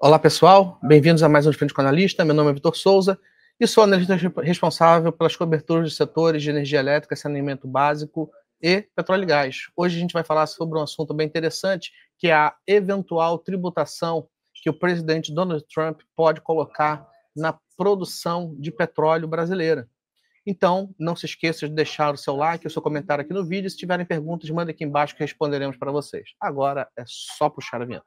Olá, pessoal. Bem-vindos a mais um De Frente com o Analista. Meu nome é Vitor Souza e sou analista responsável pelas coberturas de setores de energia elétrica, saneamento básico e petróleo e gás. Hoje a gente vai falar sobre um assunto bem interessante, que é a eventual tributação que o presidente Donald Trump pode colocar na produção de petróleo brasileira. Então, não se esqueça de deixar o seu like, o seu comentário aqui no vídeo. Se tiverem perguntas, mandem aqui embaixo que responderemos para vocês. Agora é só puxar a vinheta.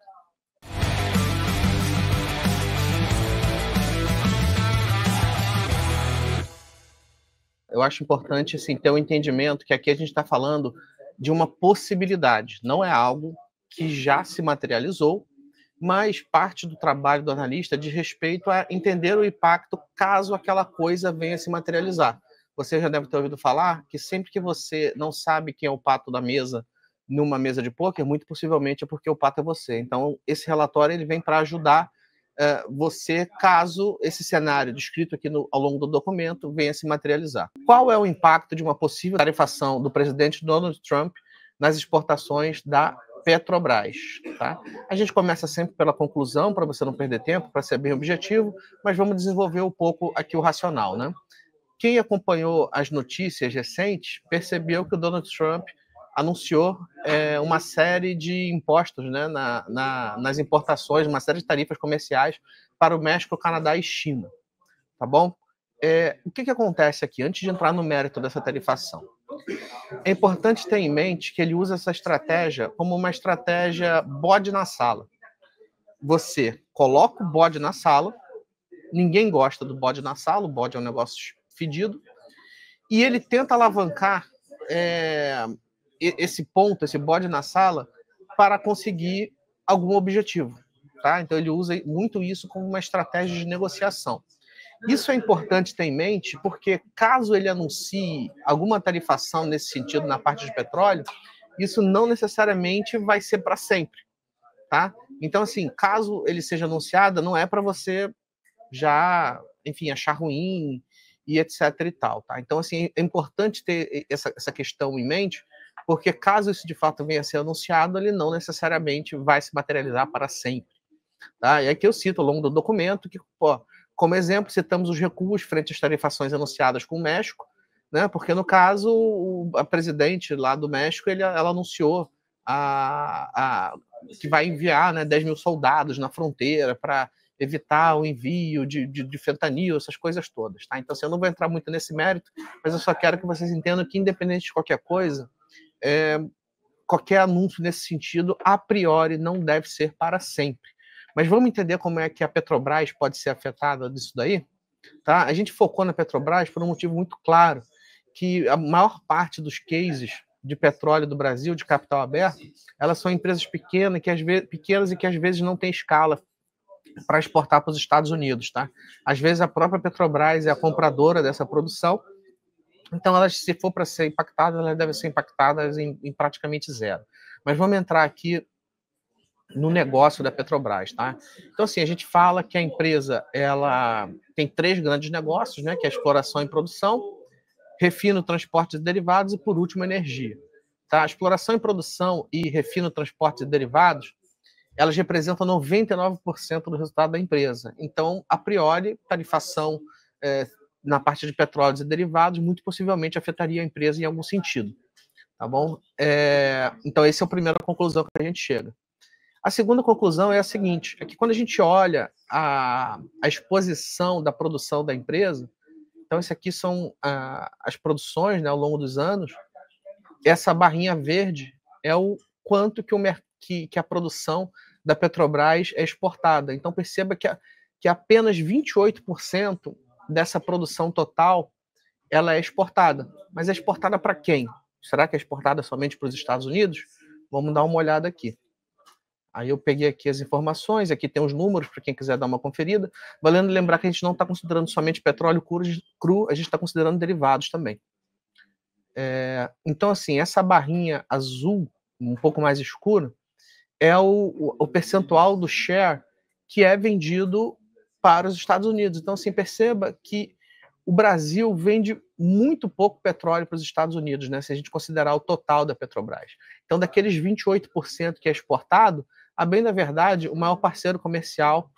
Eu acho importante assim, ter um entendimento que aqui a gente está falando de uma possibilidade, não é algo que já se materializou, mas parte do trabalho do analista diz respeito a entender o impacto caso aquela coisa venha se materializar. Você já deve ter ouvido falar que sempre que você não sabe quem é o pato da mesa numa mesa de pôquer, muito possivelmente é porque o pato é você. Então, esse relatório ele vem para ajudar você, caso esse cenário descrito aqui ao longo do documento venha se materializar. Qual é o impacto de uma possível tarifação do presidente Donald Trump nas exportações da Petrobras? Tá? A gente começa sempre pela conclusão, para você não perder tempo, para ser bem objetivo, mas vamos desenvolver um pouco aqui o racional. Né? Quem acompanhou as notícias recentes percebeu que o Donald Trump anunciou uma série de impostos, né, nas importações, uma série de tarifas comerciais para o México, Canadá e China. Tá bom? O que acontece aqui? Antes de entrar no mérito dessa tarifação, é importante ter em mente que ele usa essa estratégia como uma estratégia bode na sala. Você coloca o bode na sala, ninguém gosta do bode na sala, o bode é um negócio fedido, e ele tenta alavancar esse ponto, esse bode na sala, para conseguir algum objetivo. Tá? Então ele usa muito isso como uma estratégia de negociação. Isso é importante ter em mente, porque caso ele anuncie alguma tarifação nesse sentido na parte de petróleo, isso não necessariamente vai ser para sempre. Tá? Então, assim, caso ele seja anunciado, não é para você já, enfim, achar ruim e etc e tal, tá? Então, assim, é importante ter essa questão em mente, porque caso isso de fato venha a ser anunciado, ele não necessariamente vai se materializar para sempre, tá? E aqui eu cito ao longo do documento que, como exemplo, citamos os recuos frente às tarifações anunciadas com o México, né? Porque no caso, a presidente lá do México, ela anunciou que vai enviar, né, 10 mil soldados na fronteira para evitar o envio de fentanil, essas coisas todas. Tá? Então, assim, eu não vou entrar muito nesse mérito, mas eu só quero que vocês entendam que, independente de qualquer coisa, qualquer anúncio nesse sentido, a priori, não deve ser para sempre. Mas vamos entender como é que a Petrobras pode ser afetada disso daí? Tá? A gente focou na Petrobras por um motivo muito claro, que a maior parte dos cases de petróleo do Brasil, de capital aberto, elas são empresas pequenas e que às vezes não têm escala para exportar para os Estados Unidos. Tá? Às vezes a própria Petrobras é a compradora dessa produção, então elas, se for para ser impactadas, elas devem ser impactadas em praticamente zero. Mas vamos entrar aqui no negócio da Petrobras, tá? Então, assim, a gente fala que a empresa, ela tem 3 grandes negócios, né? Que é a exploração e produção, refino, transportes e derivados e, por último, energia. Tá? A exploração e produção e refino, transportes e derivados, elas representam 99% do resultado da empresa. Então, a priori, tarifação na parte de petróleos e derivados muito possivelmente afetaria a empresa em algum sentido. Tá bom? Então, essa é a primeira conclusão que a gente chega. A segunda conclusão é a seguinte, é que quando a gente olha a exposição da produção da empresa, então isso aqui são as produções, né, ao longo dos anos, essa barrinha verde é o quanto que a produção da Petrobras é exportada. Então perceba que apenas 28% dessa produção total ela é exportada. Mas é exportada para quem? Será que é exportada somente para os Estados Unidos? Vamos dar uma olhada aqui. Aí eu peguei aqui as informações, aqui tem os números para quem quiser dar uma conferida. Valendo lembrar que a gente não está considerando somente petróleo cru, a gente está considerando derivados também. Então, assim, essa barrinha azul, um pouco mais escura, é o percentual do share que é vendido para os Estados Unidos. Então, assim, perceba que o Brasil vende muito pouco petróleo para os Estados Unidos, né, se a gente considerar o total da Petrobras. Então, daqueles 28% que é exportado, a bem da verdade, o maior parceiro comercial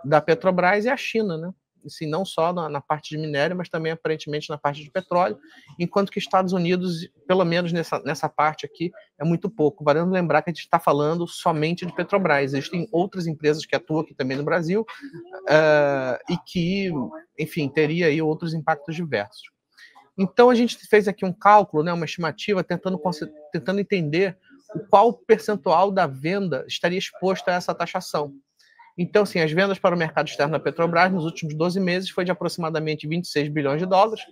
da Petrobras é a China, né? Assim, não só na parte de minério, mas também aparentemente na parte de petróleo, enquanto que Estados Unidos, pelo menos nessa parte aqui, é muito pouco. Vale lembrar que a gente está falando somente de Petrobras. Existem outras empresas que atuam aqui também no Brasil e que, enfim, teria aí outros impactos diversos. Então, a gente fez aqui um cálculo, né, uma estimativa, tentando entender qual percentual da venda estaria exposto a essa taxação. Então, assim, as vendas para o mercado externo da Petrobras nos últimos 12 meses foi de aproximadamente 26 bilhões de dólares.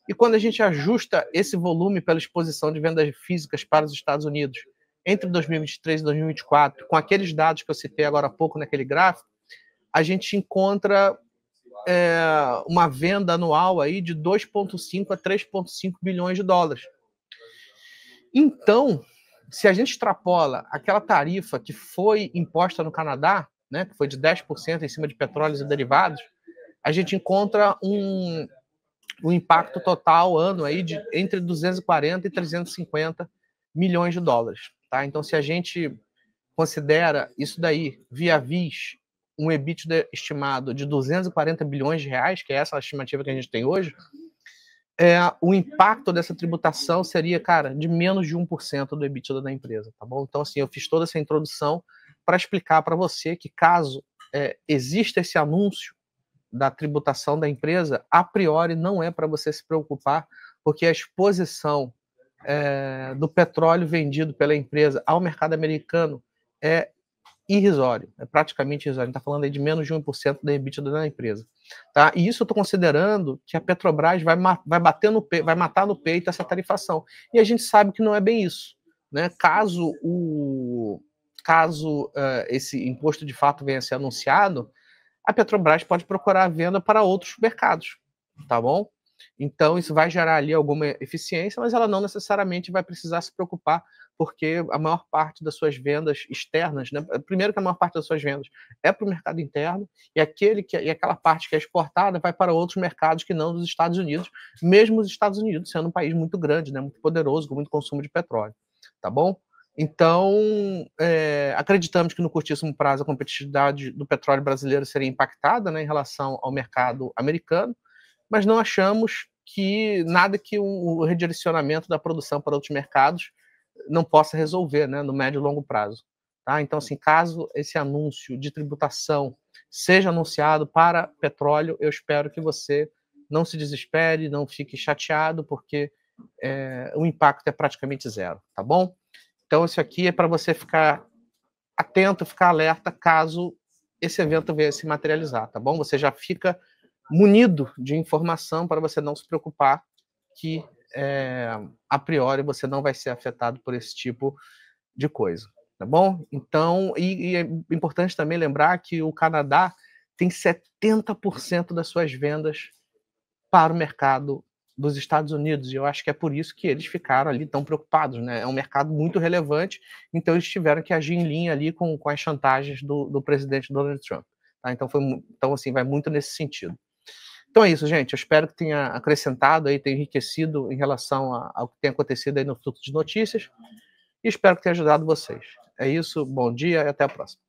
E quando a gente ajusta esse volume pela exposição de vendas físicas para os Estados Unidos entre 2023 e 2024, com aqueles dados que eu citei agora há pouco naquele gráfico, a gente encontra uma venda anual aí de 2,5 a 3,5 bilhões de dólares. Então, se a gente extrapola aquela tarifa que foi imposta no Canadá, né, que foi de 10% em cima de petróleos e derivados, a gente encontra um impacto total ano aí de entre 240 e 350 milhões de dólares. Tá? Então, se a gente considera isso daí via vis um EBITDA estimado de 240 bilhões de reais, que é essa a estimativa que a gente tem hoje, o impacto dessa tributação seria, cara, de menos de 1% do EBITDA da empresa, tá bom? Então, assim, eu fiz toda essa introdução para explicar para você que caso exista esse anúncio da tributação da empresa, a priori não é para você se preocupar, porque a exposição do petróleo vendido pela empresa ao mercado americano é irrisório, é praticamente irrisório. A gente está falando aí de menos de 1% da EBITDA da empresa. Tá? E isso eu estou considerando que a Petrobras vai matar no peito essa tarifação. E a gente sabe que não é bem isso. Né? Caso esse imposto de fato venha a ser anunciado, a Petrobras pode procurar a venda para outros mercados, tá bom? Então, isso vai gerar ali alguma eficiência, mas ela não necessariamente vai precisar se preocupar, porque a maior parte das suas vendas externas, né? Primeiro que a maior parte das suas vendas é para o mercado interno, e aquela parte que é exportada vai para outros mercados que não dos Estados Unidos, mesmo os Estados Unidos sendo um país muito grande, né? Muito poderoso, com muito consumo de petróleo, tá bom? Então, acreditamos que no curtíssimo prazo a competitividade do petróleo brasileiro seria impactada, né, em relação ao mercado americano, mas não achamos que nada que o redirecionamento da produção para outros mercados não possa resolver, né, no médio e longo prazo. Tá? Então, assim, caso esse anúncio de tributação seja anunciado para petróleo, eu espero que você não se desespere, não fique chateado, porque o impacto é praticamente zero, tá bom? Então, isso aqui é para você ficar atento, ficar alerta caso esse evento venha se materializar, tá bom? Você já fica munido de informação para você não se preocupar que, a priori, você não vai ser afetado por esse tipo de coisa, tá bom? Então, e é importante também lembrar que o Canadá tem 70% das suas vendas para o mercado dos Estados Unidos, e eu acho que é por isso que eles ficaram ali tão preocupados, né? É um mercado muito relevante, então eles tiveram que agir em linha ali com as chantagens do presidente Donald Trump. Tá? Então, assim, vai muito nesse sentido. Então é isso, gente. Eu espero que tenha acrescentado aí, tenha enriquecido em relação ao que tem acontecido aí no fluxo de notícias, e espero que tenha ajudado vocês. É isso, bom dia e até a próxima.